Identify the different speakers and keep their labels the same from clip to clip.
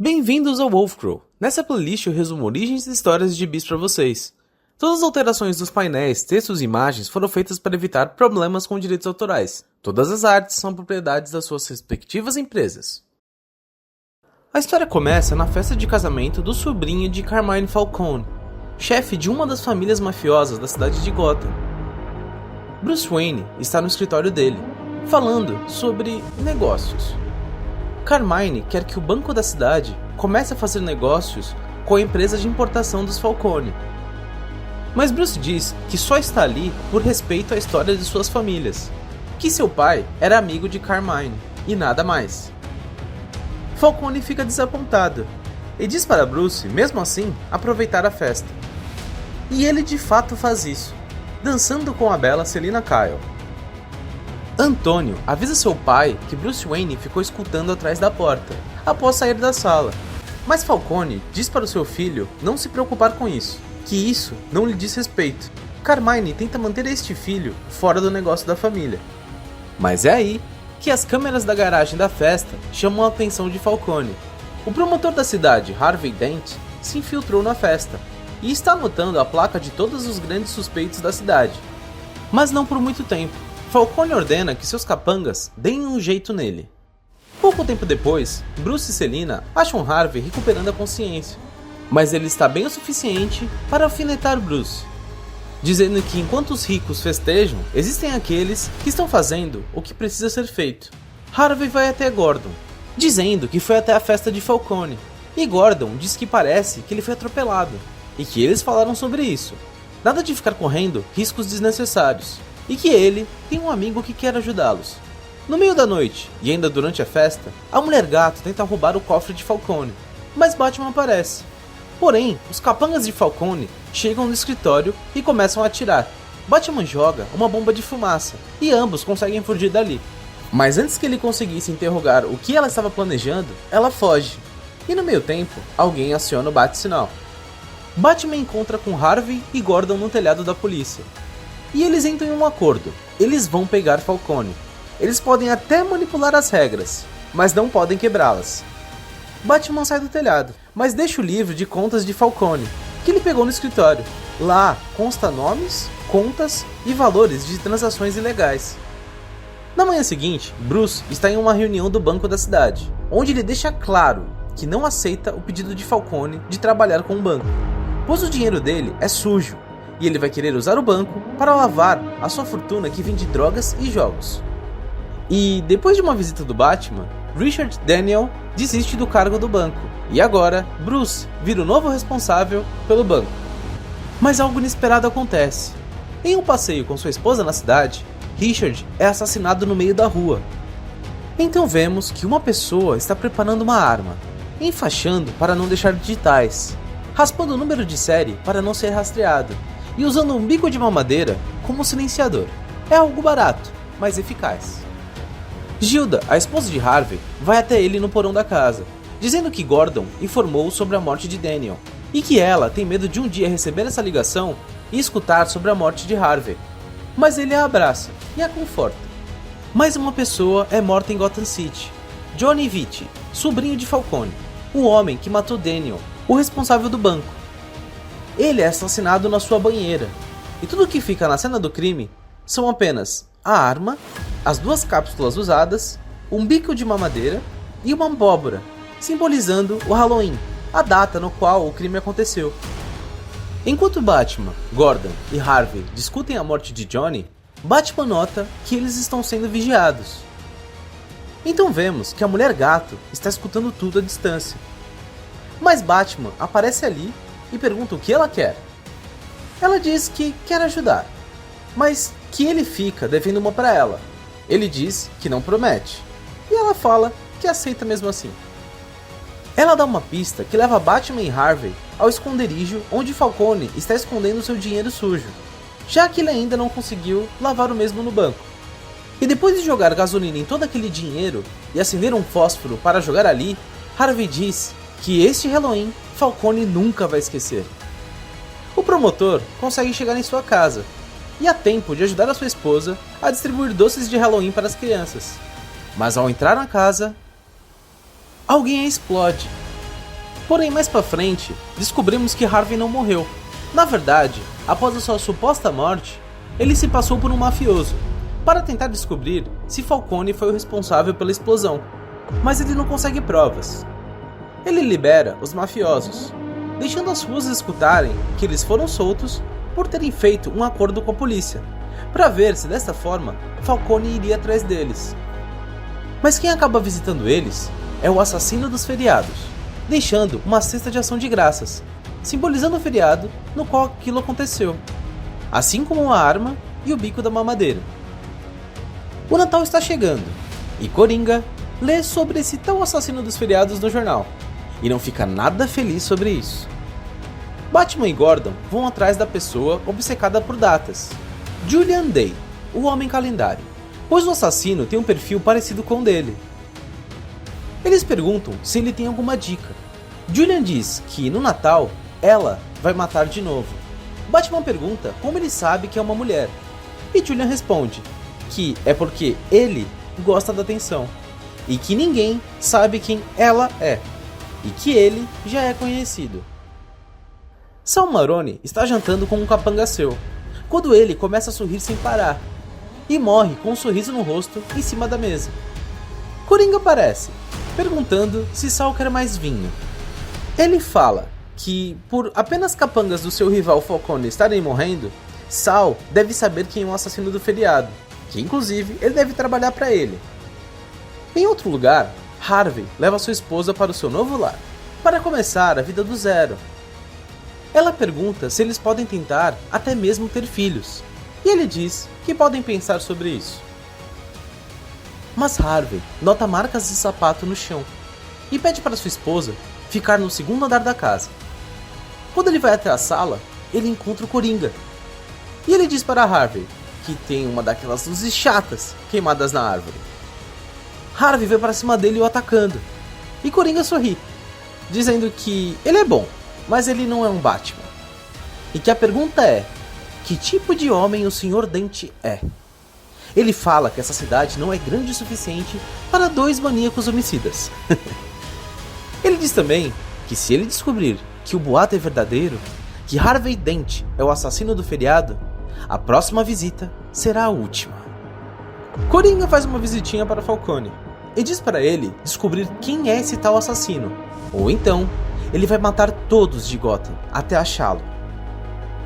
Speaker 1: Bem-vindos ao Wolfcrow. Nessa playlist eu resumo origens e histórias de gibis para vocês. Todas as alterações dos painéis, textos e imagens foram feitas para evitar problemas com direitos autorais. Todas as artes são propriedades das suas respectivas empresas. A história começa na festa de casamento do sobrinho de Carmine Falcone, chefe de uma das famílias mafiosas da cidade de Gotham. Bruce Wayne está no escritório dele, falando sobre negócios. Carmine quer que o banco da cidade comece a fazer negócios com a empresa de importação dos Falcone. Mas Bruce diz que só está ali por respeito à história de suas famílias, que seu pai era amigo de Carmine e nada mais. Falcone fica desapontado e diz para Bruce, mesmo assim, aproveitar a festa. E ele de fato faz isso, dançando com a bela Selina Kyle. Antônio avisa seu pai que Bruce Wayne ficou escutando atrás da porta, após sair da sala. Mas Falcone diz para o seu filho não se preocupar com isso, que isso não lhe diz respeito. Carmine tenta manter este filho fora do negócio da família. Mas é aí que as câmeras da garagem da festa chamam a atenção de Falcone. O promotor da cidade, Harvey Dent, se infiltrou na festa e está anotando a placa de todos os grandes suspeitos da cidade. Mas não por muito tempo. Falcone ordena que seus capangas deem um jeito nele. Pouco tempo depois, Bruce e Selina acham Harvey recuperando a consciência, mas ele está bem o suficiente para alfinetar Bruce, dizendo que enquanto os ricos festejam, existem aqueles que estão fazendo o que precisa ser feito. Harvey vai até Gordon, dizendo que foi até a festa de Falcone, e Gordon diz que parece que ele foi atropelado, e que eles falaram sobre isso. Nada de ficar correndo riscos desnecessários. E que ele tem um amigo que quer ajudá-los. No meio da noite, e ainda durante a festa, a Mulher Gato tenta roubar o cofre de Falcone, mas Batman aparece. Porém, os capangas de Falcone chegam no escritório e começam a atirar. Batman joga uma bomba de fumaça, e ambos conseguem fugir dali. Mas antes que ele conseguisse interrogar o que ela estava planejando, ela foge. E no meio tempo, alguém aciona o bate-sinal. Batman encontra com Harvey e Gordon no telhado da polícia. E eles entram em um acordo. Eles vão pegar Falcone. Eles podem até manipular as regras, mas não podem quebrá-las. Batman sai do telhado, mas deixa o livro de contas de Falcone, que ele pegou no escritório. Lá consta nomes, contas e valores de transações ilegais. Na manhã seguinte, Bruce está em uma reunião do banco da cidade, onde ele deixa claro que não aceita o pedido de Falcone de trabalhar com o banco, pois o dinheiro dele é sujo. E ele vai querer usar o banco para lavar a sua fortuna que vem de drogas e jogos. E depois de uma visita do Batman, Richard Daniel desiste do cargo do banco. E agora, Bruce vira o novo responsável pelo banco. Mas algo inesperado acontece. Em um passeio com sua esposa na cidade, Richard é assassinado no meio da rua. Então vemos que uma pessoa está preparando uma arma, enfaixando para não deixar digitais, raspando o número de série para não ser rastreado, e usando um bico de mamadeira como silenciador. É algo barato, mas eficaz. Gilda, a esposa de Harvey, vai até ele no porão da casa, dizendo que Gordon informou sobre a morte de Daniel, e que ela tem medo de um dia receber essa ligação e escutar sobre a morte de Harvey. Mas ele a abraça e a conforta. Mais uma pessoa é morta em Gotham City. Johnny Vitti, sobrinho de Falcone, o homem que matou Daniel, o responsável do banco. Ele é assassinado na sua banheira, e tudo que fica na cena do crime são apenas a arma, as duas cápsulas usadas, um bico de mamadeira e uma abóbora, simbolizando o Halloween, a data no qual o crime aconteceu. Enquanto Batman, Gordon e Harvey discutem a morte de Johnny, Batman nota que eles estão sendo vigiados. Então vemos que a Mulher Gato está escutando tudo à distância. Mas Batman aparece ali e pergunta o que ela quer. Ela diz que quer ajudar, mas que ele fica devendo uma para ela. Ele diz que não promete, e ela fala que aceita mesmo assim. Ela dá uma pista que leva Batman e Harvey ao esconderijo onde Falcone está escondendo seu dinheiro sujo, já que ele ainda não conseguiu lavar o mesmo no banco. E depois de jogar gasolina em todo aquele dinheiro e acender um fósforo para jogar ali, Harvey diz que este Halloween Falcone nunca vai esquecer. O promotor consegue chegar em sua casa e há tempo de ajudar a sua esposa a distribuir doces de Halloween para as crianças. Mas ao entrar na casa, alguém a explode Porém, mais pra frente, descobrimos que Harvey não morreu. Na verdade, após a sua suposta morte, ele se passou por um mafioso, para tentar descobrir se Falcone foi o responsável pela explosão, mas ele não consegue provas. Ele libera os mafiosos, deixando as ruas escutarem que eles foram soltos por terem feito um acordo com a polícia, para ver se desta forma Falcone iria atrás deles. Mas quem acaba visitando eles é o assassino dos feriados, deixando uma cesta de ação de graças, simbolizando o feriado no qual aquilo aconteceu, assim como a arma e o bico da mamadeira. O Natal está chegando, e Coringa lê sobre esse tal assassino dos feriados no jornal, e não fica nada feliz sobre isso. Batman e Gordon vão atrás da pessoa obcecada por datas, Julian Day, o Homem Calendário, pois o assassino tem um perfil parecido com o dele. Eles perguntam se ele tem alguma dica. Julian diz que no Natal ela vai matar de novo. Batman pergunta como ele sabe que é uma mulher, e Julian responde que é porque ele gosta da atenção, e que ninguém sabe quem ela é, e que ele já é conhecido. Sal Maroni está jantando com um capanga seu, quando ele começa a sorrir sem parar, e morre com um sorriso no rosto em cima da mesa. Coringa aparece, perguntando se Sal quer mais vinho. Ele fala que, por apenas capangas do seu rival Falcone estarem morrendo, Sal deve saber quem é o assassino do feriado, que inclusive ele deve trabalhar para ele. Em outro lugar, Harvey leva sua esposa para o seu novo lar, para começar a vida do zero. Ela pergunta se eles podem tentar até mesmo ter filhos, e ele diz que podem pensar sobre isso. Mas Harvey nota marcas de sapato no chão, e pede para sua esposa ficar no segundo andar da casa. Quando ele vai até a sala, ele encontra o Coringa, e ele diz para Harvey que tem uma daquelas luzes chatas queimadas na árvore. Harvey vai para cima dele o atacando, e Coringa sorri, dizendo que ele é bom, mas ele não é um Batman. E que a pergunta é: que tipo de homem o Sr. Dente é? Ele fala que essa cidade não é grande o suficiente para 2 maníacos homicidas. Ele diz também que se ele descobrir que o boato é verdadeiro, que Harvey Dent é o assassino do feriado, a próxima visita será a última. Coringa faz uma visitinha para Falcone e diz para ele descobrir quem é esse tal assassino, ou então ele vai matar todos de Gotham até achá-lo.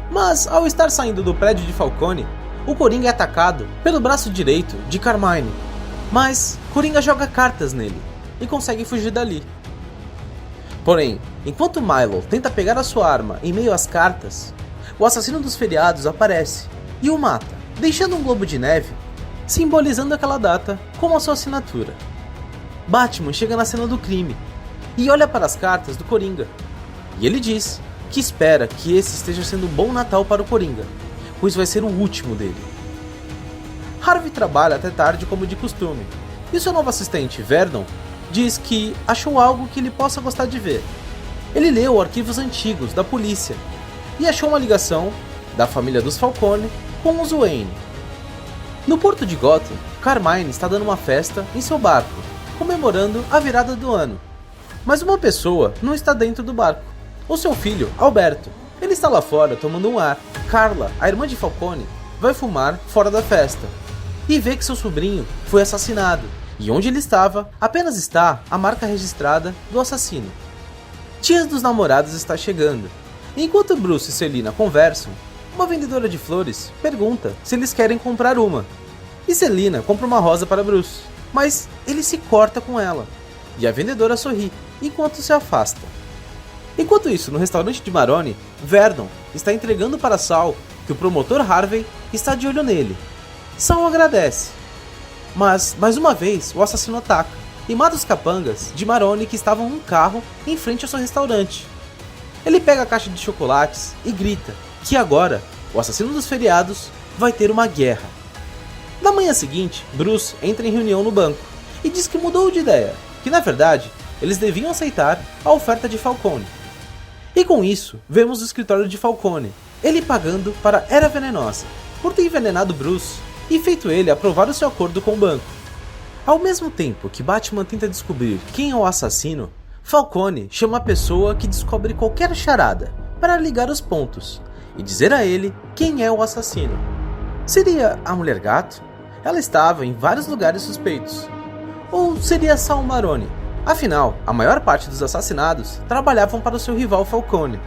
Speaker 1: Mas ao estar saindo do prédio de Falcone, o Coringa é atacado pelo braço direito de Carmine, mas Coringa joga cartas nele e consegue fugir dali. Porém, enquanto Milo tenta pegar a sua arma em meio às cartas, o assassino dos feriados aparece e o mata, deixando um globo de neve, simbolizando aquela data como a sua assinatura. Batman chega na cena do crime e olha para as cartas do Coringa, e ele diz que espera que esse esteja sendo um bom Natal para o Coringa, pois vai ser o último dele. Harvey trabalha até tarde como de costume, e seu novo assistente, Vernon, diz que achou algo que ele possa gostar de ver. Ele leu arquivos antigos da polícia e achou uma ligação da família dos Falcone com os Wayne. No porto de Gotham, Carmine está dando uma festa em seu barco, comemorando a virada do ano. Mas uma pessoa não está dentro do barco. O seu filho, Alberto. Ele está lá fora tomando um ar. Carla, a irmã de Falcone, vai fumar fora da festa e vê que seu sobrinho foi assassinado, e onde ele estava apenas está a marca registrada do assassino. Dia dos Namorados está chegando. Enquanto Bruce e Selina conversam, uma vendedora de flores pergunta se eles querem comprar uma, e Selina compra uma rosa para Bruce, mas ele se corta com ela, e a vendedora sorri enquanto se afasta. Enquanto isso, no restaurante de Maroni, Vernon está entregando para Sal que o promotor Harvey está de olho nele. Sal agradece, mas mais uma vez o assassino ataca e mata os capangas de Maroni que estavam em um carro em frente ao seu restaurante. Ele pega a caixa de chocolates e grita que agora o assassino dos feriados vai ter uma guerra. Na manhã seguinte, Bruce entra em reunião no banco e diz que mudou de ideia, que na verdade eles deviam aceitar a oferta de Falcone. E com isso, vemos o escritório de Falcone, ele pagando para Era Venenosa, por ter envenenado Bruce e feito ele aprovar o seu acordo com o banco. Ao mesmo tempo que Batman tenta descobrir quem é o assassino, Falcone chama a pessoa que descobre qualquer charada para ligar os pontos e dizer a ele quem é o assassino. Seria a Mulher Gato? Ela estava em vários lugares suspeitos. Ou seria Sal Maroni? Afinal, a maior parte dos assassinados trabalhavam para o seu rival Falcone.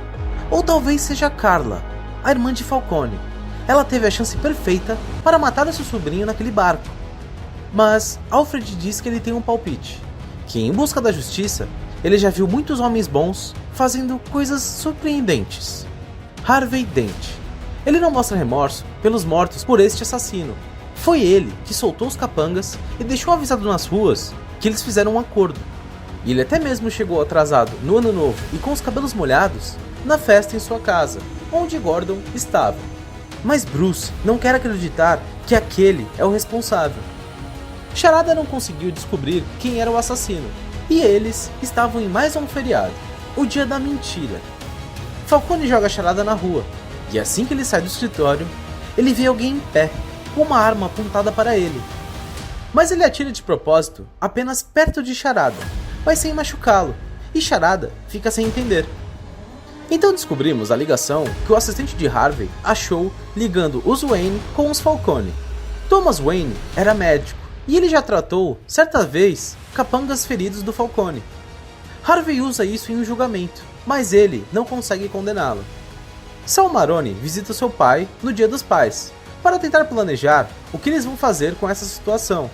Speaker 1: Ou talvez seja Carla, a irmã de Falcone. Ela teve a chance perfeita para matar o seu sobrinho naquele barco. Mas Alfred diz que ele tem um palpite, que em busca da justiça, ele já viu muitos homens bons fazendo coisas surpreendentes. Harvey Dent. Ele não mostra remorso pelos mortos por este assassino. Foi ele que soltou os capangas e deixou avisado nas ruas que eles fizeram um acordo. E ele até mesmo chegou atrasado no ano novo e com os cabelos molhados na festa em sua casa, onde Gordon estava. Mas Bruce não quer acreditar que aquele é o responsável. Charada não conseguiu descobrir quem era o assassino, e eles estavam em mais um feriado, o dia da mentira. Falcone joga a Charada na rua, e assim que ele sai do escritório, ele vê alguém em pé, com uma arma apontada para ele. Mas ele atira de propósito apenas perto de Charada, mas sem machucá-lo, e Charada fica sem entender. Então descobrimos a ligação que o assistente de Harvey achou ligando os Wayne com os Falcone. Thomas Wayne era médico, e ele já tratou, certa vez, capangas feridos do Falcone. Harvey usa isso em um julgamento, mas ele não consegue condená-lo. Sal Maroni visita seu pai no Dia dos Pais, para tentar planejar o que eles vão fazer com essa situação.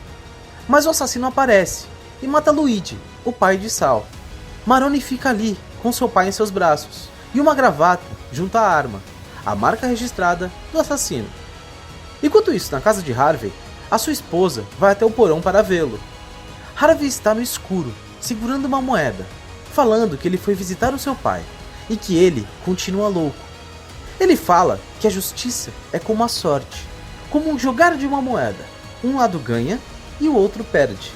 Speaker 1: Mas o assassino aparece e mata Luigi, o pai de Sal. Maroni fica ali, com seu pai em seus braços, e uma gravata junto à arma, a marca registrada do assassino. Enquanto isso, na casa de Harvey, a sua esposa vai até o porão para vê-lo. Harvey está no escuro, segurando uma moeda, falando que ele foi visitar o seu pai e que ele continua louco. Ele fala que a justiça é como a sorte, como um jogar de uma moeda. Um lado ganha e o outro perde.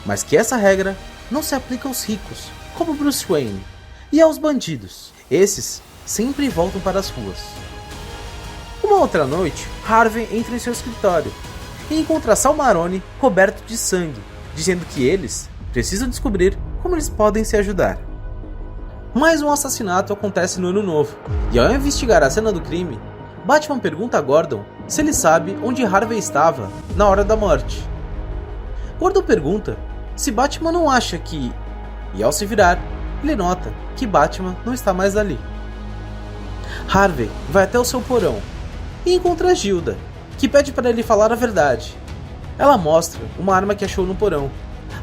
Speaker 1: Mas que essa regra não se aplica aos ricos, como Bruce Wayne, e aos bandidos. Esses sempre voltam para as ruas. Uma outra noite, Harvey entra em seu escritório e encontra Sal Maroni coberto de sangue, dizendo que eles precisam descobrir como eles podem se ajudar. Mais um assassinato acontece no Ano Novo, e ao investigar a cena do crime, Batman pergunta a Gordon se ele sabe onde Harvey estava na hora da morte. Gordon pergunta se Batman não acha que... E ao se virar, ele nota que Batman não está mais ali. Harvey vai até o seu porão e encontra Gilda, que pede para ele falar a verdade. Ela mostra uma arma que achou no porão,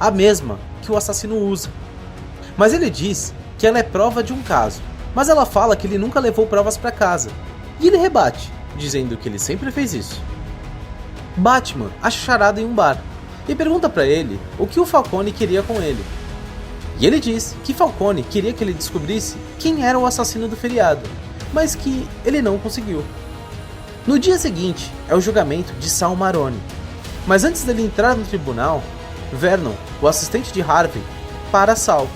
Speaker 1: a mesma que o assassino usa. Mas ele diz que ela é prova de um caso, mas ela fala que ele nunca levou provas para casa, e ele rebate, dizendo que ele sempre fez isso. Batman acha Charada em um bar, e pergunta para ele o que o Falcone queria com ele. E ele diz que Falcone queria que ele descobrisse quem era o assassino do feriado, mas que ele não conseguiu. No dia seguinte é o julgamento de Sal Maroni, mas antes dele entrar no tribunal, Vernon, o assistente de Harvey, para Sal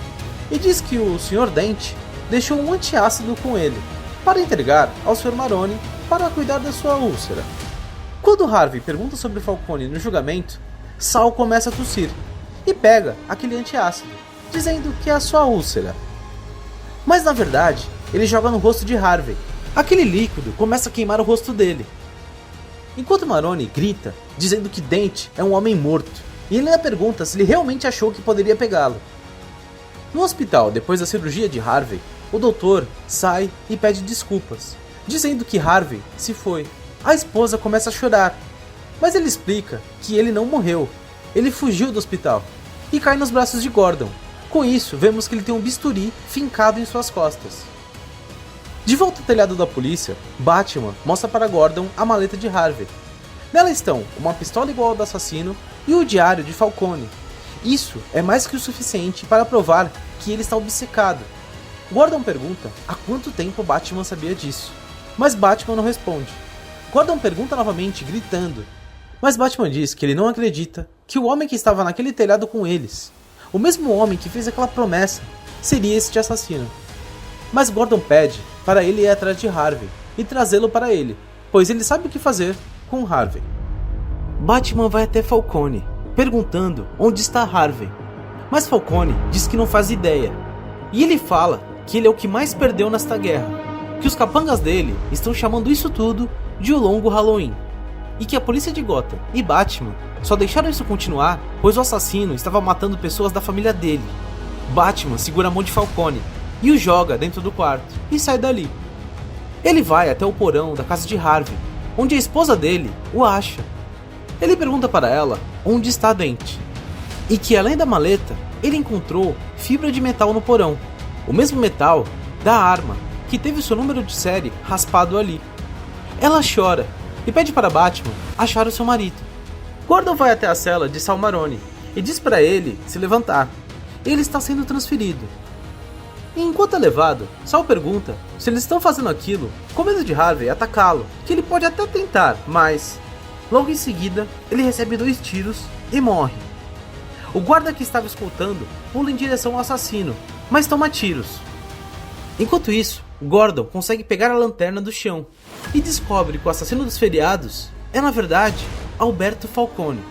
Speaker 1: e diz que o Sr. Dent deixou um antiácido com ele para entregar ao Sr. Maroni para cuidar da sua úlcera. Quando Harvey pergunta sobre Falcone no julgamento, Sal começa a tossir e pega aquele antiácido, dizendo que é a sua úlcera. Mas na verdade, ele joga no rosto de Harvey. Aquele líquido começa a queimar o rosto dele. Enquanto Maroni grita, dizendo que Dent é um homem morto, e ele ainda pergunta se ele realmente achou que poderia pegá-lo. No hospital, depois da cirurgia de Harvey, o doutor sai e pede desculpas, dizendo que Harvey se foi. A esposa começa a chorar, mas ele explica que ele não morreu, ele fugiu do hospital e cai nos braços de Gordon. Com isso, vemos que ele tem um bisturi fincado em suas costas. De volta ao telhado da polícia, Batman mostra para Gordon a maleta de Harvey. Nela estão uma pistola igual ao do assassino e o diário de Falcone. Isso é mais que o suficiente para provar que ele está obcecado. Gordon pergunta há quanto tempo Batman sabia disso, mas Batman não responde. Gordon pergunta novamente, gritando, mas Batman diz que ele não acredita que o homem que estava naquele telhado com eles, o mesmo homem que fez aquela promessa, seria este assassino. Mas Gordon pede para ele ir atrás de Harvey e trazê-lo para ele, pois ele sabe o que fazer com Harvey. Batman vai até Falcone, perguntando onde está Harvey, mas Falcone diz que não faz ideia. E ele fala que ele é o que mais perdeu nesta guerra, que os capangas dele estão chamando isso tudo de o longo Halloween, e que a polícia de Gotham e Batman só deixaram isso continuar pois o assassino estava matando pessoas da família dele. Batman segura a mão de Falcone e o joga dentro do quarto e sai dali. Ele vai até o porão da casa de Harvey, onde a esposa dele o acha. Ele pergunta para ela onde está a Dent, e que além da maleta, ele encontrou fibra de metal no porão, o mesmo metal da arma que teve seu número de série raspado ali. Ela chora e pede para Batman achar o seu marido. Gordon vai até a cela de Sal Maroni e diz para ele se levantar. Ele está sendo transferido. E enquanto é levado, Sal pergunta se eles estão fazendo aquilo com medo de Harvey atacá-lo, que ele pode até tentar, mas logo em seguida ele recebe 2 tiros e morre. O guarda que estava escoltando pula em direção ao assassino, mas toma tiros. Enquanto isso, Gordon consegue pegar a lanterna do chão e descobre que o assassino dos feriados é na verdade Alberto Falcone,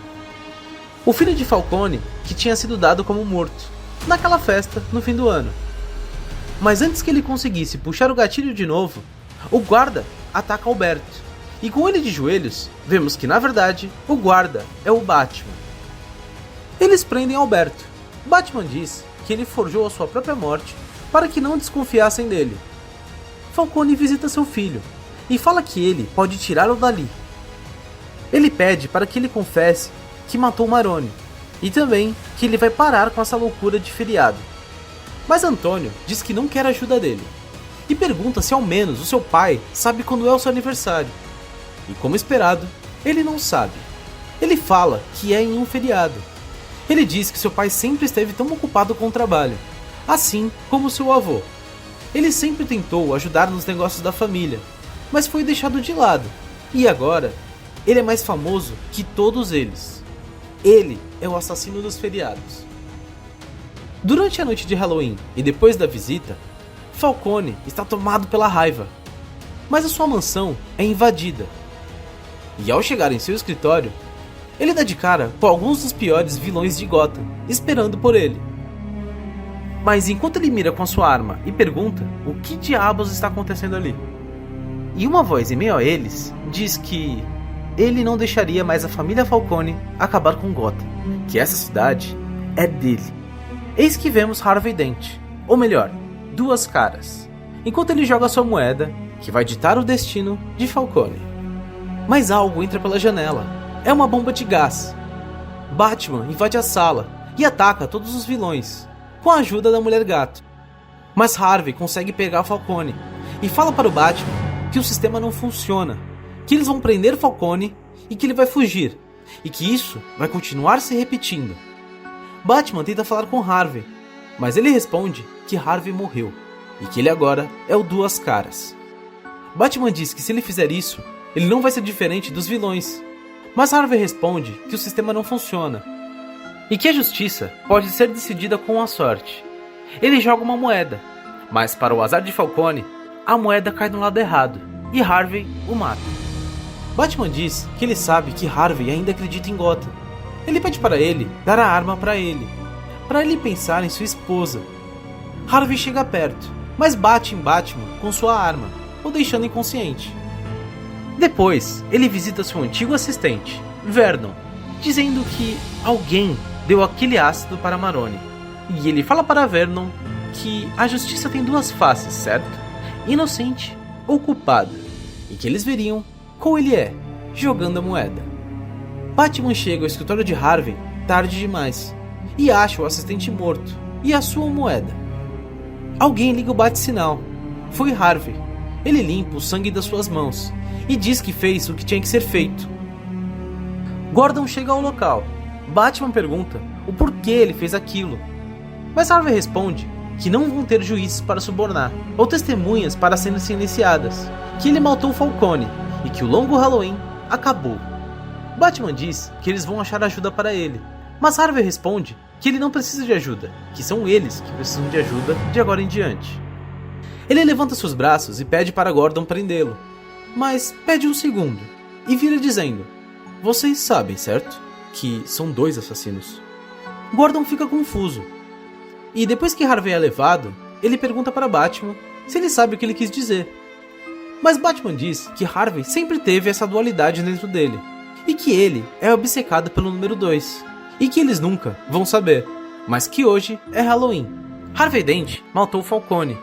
Speaker 1: o filho de Falcone que tinha sido dado como morto naquela festa no fim do ano. Mas antes que ele conseguisse puxar o gatilho de novo, o guarda ataca Alberto, e com ele de joelhos, vemos que na verdade o guarda é o Batman. Eles prendem Alberto. Batman diz que ele forjou a sua própria morte para que não desconfiassem dele. Falcone visita seu filho e fala que ele pode tirá-lo dali. Ele pede para que ele confesse que matou Maroni e também que ele vai parar com essa loucura de feriado. Mas Antônio diz que não quer a ajuda dele e pergunta se ao menos o seu pai sabe quando é o seu aniversário. E como esperado, ele não sabe. Ele fala que é em um feriado. Ele diz que seu pai sempre esteve tão ocupado com o trabalho, assim como seu avô. Ele sempre tentou ajudar nos negócios da família, mas foi deixado de lado. E agora, ele é mais famoso que todos eles. Ele é o assassino dos feriados. Durante a noite de Halloween e depois da visita, Falcone está tomado pela raiva, mas a sua mansão é invadida. E ao chegar em seu escritório, ele dá de cara com alguns dos piores vilões de Gotham, esperando por ele. Mas enquanto ele mira com a sua arma e pergunta o que diabos está acontecendo ali, e uma voz em meio a eles diz que ele não deixaria mais a família Falcone acabar com Gotham, que essa cidade é dele. Eis que vemos Harvey Dent, ou melhor, Duas Caras, enquanto ele joga sua moeda, que vai ditar o destino de Falcone. Mas algo entra pela janela. É uma bomba de gás. Batman invade a sala e ataca todos os vilões, com a ajuda da Mulher Gato. Mas Harvey consegue pegar Falcone e fala para o Batman que o sistema não funciona, que eles vão prender Falcone e que ele vai fugir, e que isso vai continuar se repetindo. Batman tenta falar com Harvey, mas ele responde que Harvey morreu e que ele agora é o Duas Caras. Batman diz que se ele fizer isso, ele não vai ser diferente dos vilões, mas Harvey responde que o sistema não funciona e que a justiça pode ser decidida com a sorte. Ele joga uma moeda, mas para o azar de Falcone, a moeda cai no lado errado e Harvey o mata. Batman diz que ele sabe que Harvey ainda acredita em Gotham. Ele pede para ele dar a arma para ele pensar em sua esposa. Harvey chega perto, mas bate em Batman com sua arma, o deixando inconsciente. Depois, ele visita seu antigo assistente, Vernon, dizendo que alguém deu aquele ácido para Maroni. E ele fala para Vernon que a justiça tem 2 faces, certo? Inocente ou culpado, e que eles veriam qual ele é, jogando a moeda. Batman chega ao escritório de Harvey tarde demais e acha o assistente morto e a sua moeda. Alguém liga o bate-sinal. Foi Harvey. Ele limpa o sangue das suas mãos e diz que fez o que tinha que ser feito. Gordon chega ao local. Batman pergunta o porquê ele fez aquilo, mas Harvey responde que não vão ter juízes para subornar ou testemunhas para serem silenciadas, que ele matou Falcone e que o longo Halloween acabou. Batman diz que eles vão achar ajuda para ele, mas Harvey responde que ele não precisa de ajuda, que são eles que precisam de ajuda de agora em diante. Ele levanta seus braços e pede para Gordon prendê-lo, mas pede um segundo e vira dizendo: "Vocês sabem, certo? Que são 2 assassinos." Gordon fica confuso, e depois que Harvey é levado, ele pergunta para Batman se ele sabe o que ele quis dizer. Mas Batman diz que Harvey sempre teve essa dualidade dentro dele, e que ele é obcecado pelo número 2, e que eles nunca vão saber, mas que hoje é Halloween. Harvey Dent matou Falcone,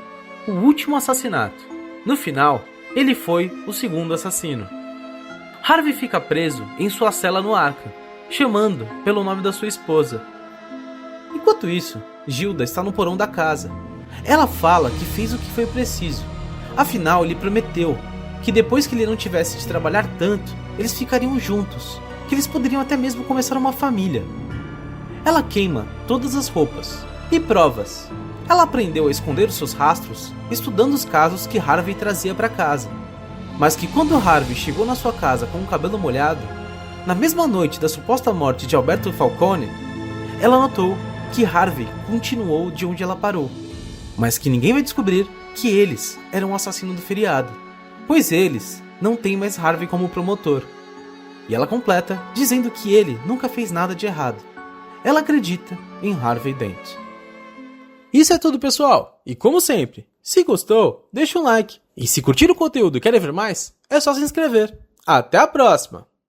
Speaker 1: o último assassinato. No final, ele foi o segundo assassino. Harvey fica preso em sua cela no Arkham, chamando pelo nome da sua esposa. Enquanto isso, Gilda está no porão da casa. Ela fala que fez o que foi preciso. Afinal, ele prometeu que depois que ele não tivesse de trabalhar tanto, eles ficariam juntos, que eles poderiam até mesmo começar uma família. Ela queima todas as roupas e provas. Ela aprendeu a esconder os seus rastros estudando os casos que Harvey trazia para casa. Mas que quando Harvey chegou na sua casa com o cabelo molhado, na mesma noite da suposta morte de Alberto Falcone, ela notou que Harvey continuou de onde ela parou, mas que ninguém vai descobrir que eles eram o assassino do feriado, pois eles não têm mais Harvey como promotor. E ela completa dizendo que ele nunca fez nada de errado. Ela acredita em Harvey Dent. Isso é tudo, pessoal, e como sempre, se gostou, deixa um like, e se curtir o conteúdo e quer ver mais, é só se inscrever. Até a próxima!